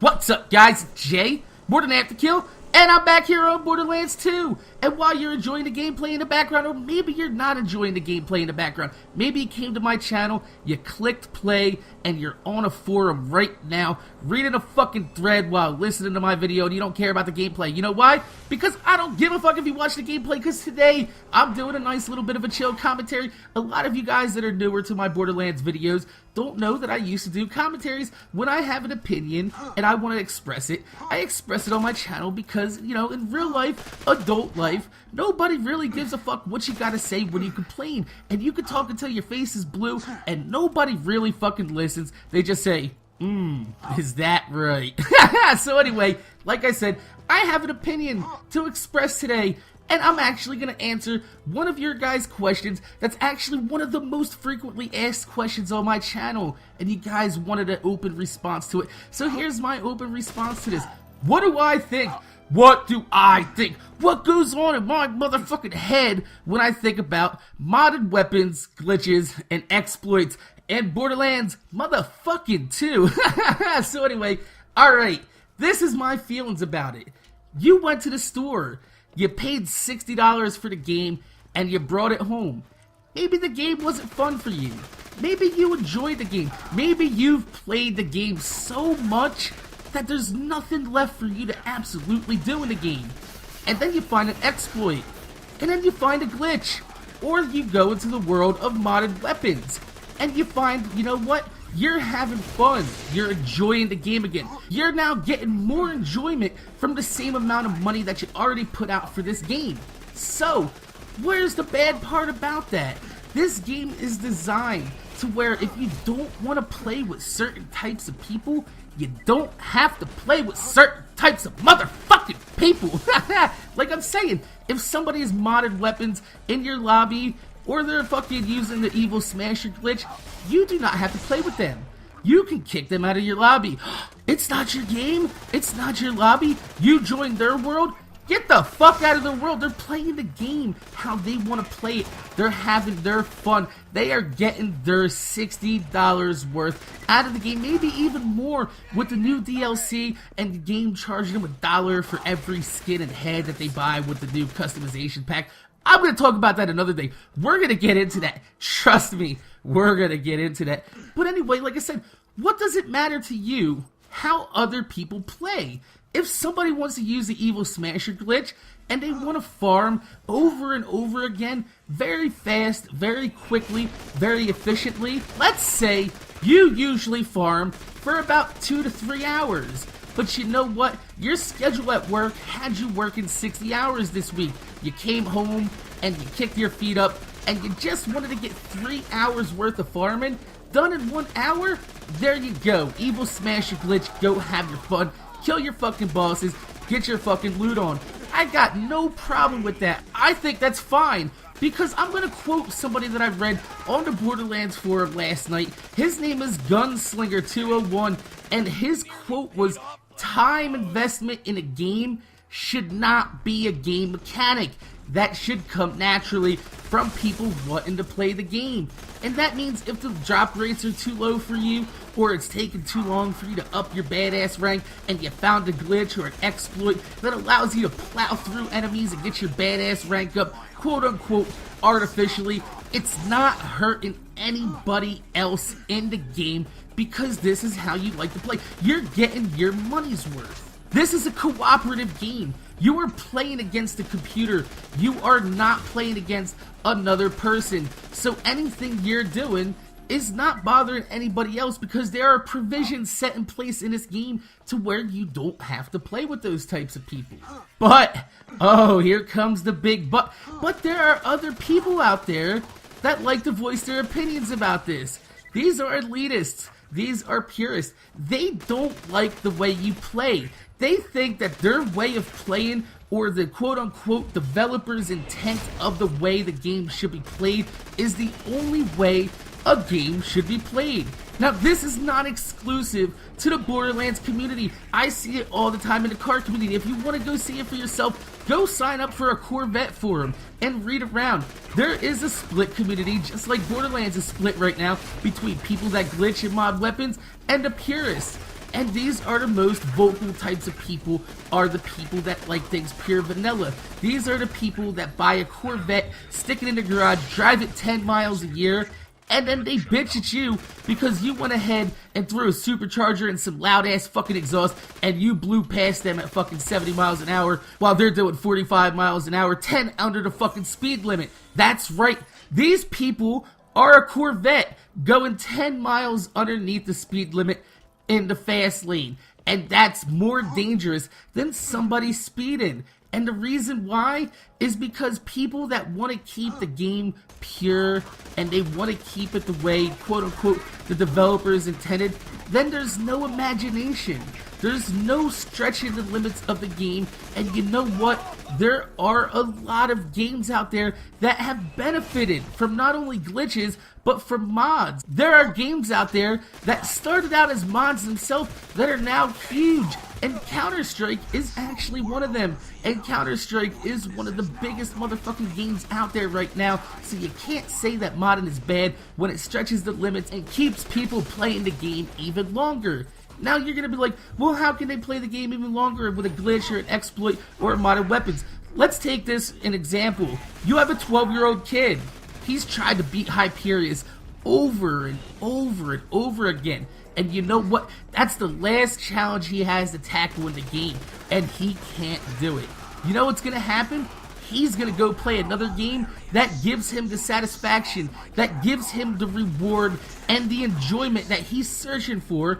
What's up, guys? It's Jay, MorninAfterKill, and I'm back here on Borderlands 2. And while you're enjoying the gameplay in the background, or maybe you're not enjoying the gameplay in the background, maybe you came to my channel, you clicked play, and you're on a forum right now, reading a fucking thread while listening to my video, and you don't care about the gameplay. You know why? Because I don't give a fuck if you watch the gameplay, because today, I'm doing a nice little bit of a chill commentary. A lot of you guys that are newer to my Borderlands videos don't know that I used to do commentaries when I have an opinion and I want to express it. I express it on my channel because, you know, in real life, adult life, nobody really gives a fuck what you gotta say when you complain. And you can talk until your face is blue and nobody really fucking listens. They just say, is that right? So anyway, like I said, I have an opinion to express today. And I'm actually going to answer one of your guys' questions that's actually one of the most frequently asked questions on my channel. And you guys wanted an open response to it. So here's my open response to this. What do I think? What do I think? What goes on in my motherfucking head when I think about modded weapons, glitches, and exploits, and Borderlands motherfucking 2? So anyway, alright, this is my feelings about it. You went to the store. You paid $60 for the game, and you brought it home. Maybe the game wasn't fun for you. Maybe you enjoyed the game. Maybe you've played the game so much that there's nothing left for you to absolutely do in the game. And then you find an exploit. And then you find a glitch. Or you go into the world of modded weapons. And you find, you know what? You're having fun. You're enjoying the game again. You're now getting more enjoyment from the same amount of money that you already put out for this game. So, where's the bad part about that? This game is designed to where if you don't want to play with certain types of people, you don't have to play with certain types of motherfucking people. Like I'm saying, if somebody has modded weapons in your lobby, or they're fucking using the evil smasher glitch, you do not have to play with them. You can kick them out of your lobby. It's not your game. It's not your lobby. You joined their world. Get the fuck out of their world. They're playing the game how they want to play it. They're having their fun. They are getting their $60 worth out of the game, maybe even more with the new DLC and the game charging them $1 for every skin and head that they buy with the new customization pack. I'm going to talk about that another day. We're going to get into that. Trust me, we're going to get into that. But anyway, like I said, what does it matter to you how other people play? If somebody wants to use the evil smasher glitch and they want to farm over and over again, very fast, very quickly, very efficiently, let's say you usually farm for about 2 to 3 hours. But you know what? Your schedule at work had you working 60 hours this week. You came home and you kicked your feet up and you just wanted to get 3 hours worth of farming done in 1 hour? There you go. Evil smasher glitch. Go have your fun. Kill your fucking bosses. Get your fucking loot on. I got no problem with that. I think that's fine. Because I'm going to quote somebody that I read on the Borderlands forum last night. His name is Gunslinger201, and his quote was, "Time investment in a game should not be a game mechanic. That should come naturally from people wanting to play the game." And that means if the drop rates are too low for you, or it's taking too long for you to up your badass rank, and you found a glitch or an exploit that allows you to plow through enemies and get your badass rank up, quote unquote, artificially, it's not hurting anybody else in the game because this is how you like to play. You're getting your money's worth. This is a cooperative game. You are playing against the computer. You are not playing against another person. So anything you're doing is not bothering anybody else because there are provisions set in place in this game to where you don't have to play with those types of people. But, oh, here comes the big but. But there are other people out there that like to voice their opinions about this. These are elitists. These are purists. They don't like the way you play. They think that their way of playing, or the quote-unquote developer's intent of the way the game should be played, is the only way a game should be played. Now, this is not exclusive to the Borderlands community. I see it all the time in the car community. If you want to go see it for yourself, go sign up for a Corvette forum and read around. There is a split community, just like Borderlands is split right now, between people that glitch and mod weapons and the purists. And these are the most vocal types of people, are the people that like things pure vanilla. These are the people that buy a Corvette, stick it in the garage, drive it 10 miles a year, and then they bitch at you because you went ahead and threw a supercharger and some loud ass fucking exhaust and you blew past them at fucking 70 miles an hour while they're doing 45 miles an hour, 10 under the fucking speed limit. That's right, these people are a Corvette going 10 miles underneath the speed limit in the fast lane. And that's more dangerous than somebody speeding. And the reason why is because people that want to keep the game pure and they want to keep it the way, quote unquote, the developers intended, then there's no imagination. There's no stretching the limits of the game. And you know what? There are a lot of games out there that have benefited from not only glitches, but from mods. There are games out there that started out as mods themselves that are now huge. And Counter-Strike is actually one of them. And Counter-Strike is one of the biggest motherfucking games out there right now. So you can't say that modding is bad when it stretches the limits and keeps people playing the game even longer. Now you're going to be like, well, how can they play the game even longer with a glitch or an exploit or modded weapons? Let's take this an example. You have a 12-year-old kid. He's tried to beat Hyperius over and over and over again. And you know what? That's the last challenge he has to tackle in the game. And he can't do it. You know what's going to happen? He's going to go play another game that gives him the satisfaction, that gives him the reward and the enjoyment that he's searching for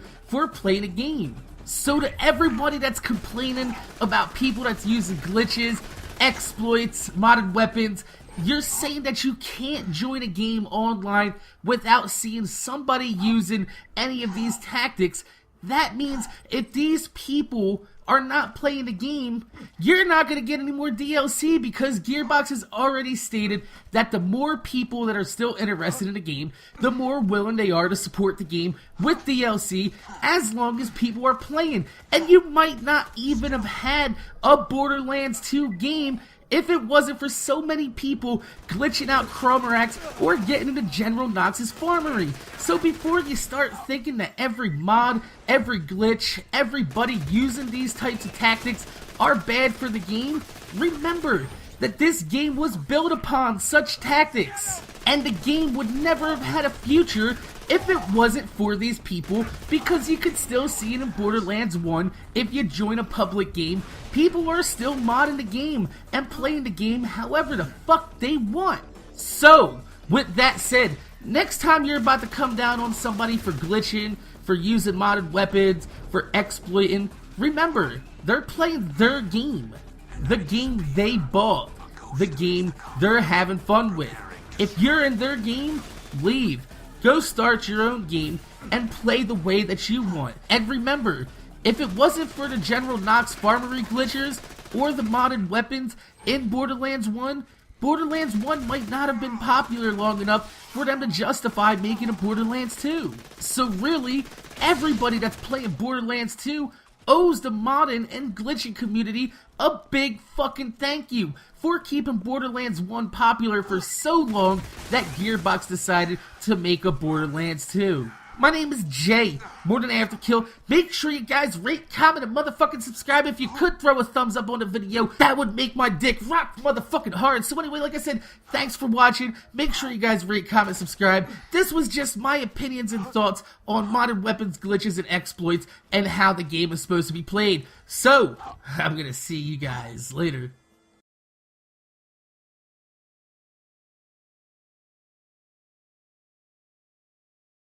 playing a game. So to everybody that's complaining about people that's using glitches, exploits, modded weapons, you're saying that you can't join a game online without seeing somebody using any of these tactics. That means if these people are not playing the game, you're not going to get any more DLC because Gearbox has already stated that the more people that are still interested in the game, the more willing they are to support the game with DLC as long as people are playing. And you might not even have had a Borderlands 2 game if it wasn't for so many people glitching out Chromarax or getting into General Knox's farmery. So before you start thinking that every mod, every glitch, everybody using these types of tactics are bad for the game, remember that this game was built upon such tactics. And the game would never have had a future if it wasn't for these people, because you could still see it in Borderlands 1 if you join a public game. People are still modding the game and playing the game however the fuck they want. So, with that said, next time you're about to come down on somebody for glitching, for using modded weapons, for exploiting, remember, they're playing their game. The game they bought. The game they're having fun with. If you're in their game, leave. Go start your own game and play the way that you want. And remember, if it wasn't for the General Knox farmery glitchers or the modded weapons in Borderlands 1, Borderlands 1 might not have been popular long enough for them to justify making a Borderlands 2. So really, everybody that's playing Borderlands 2 owes the modding and glitching community a big fucking thank you for keeping Borderlands 1 popular for so long that Gearbox decided to make a Borderlands 2. My name is Jay, MorninAfterKill. Make sure you guys rate, comment, and motherfucking subscribe. If you could throw a thumbs up on the video, that would make my dick rock motherfucking hard. So anyway, like I said, thanks for watching. Make sure you guys rate, comment, subscribe. This was just my opinions and thoughts on modded weapons, glitches, and exploits, and how the game is supposed to be played. So, I'm gonna see you guys later.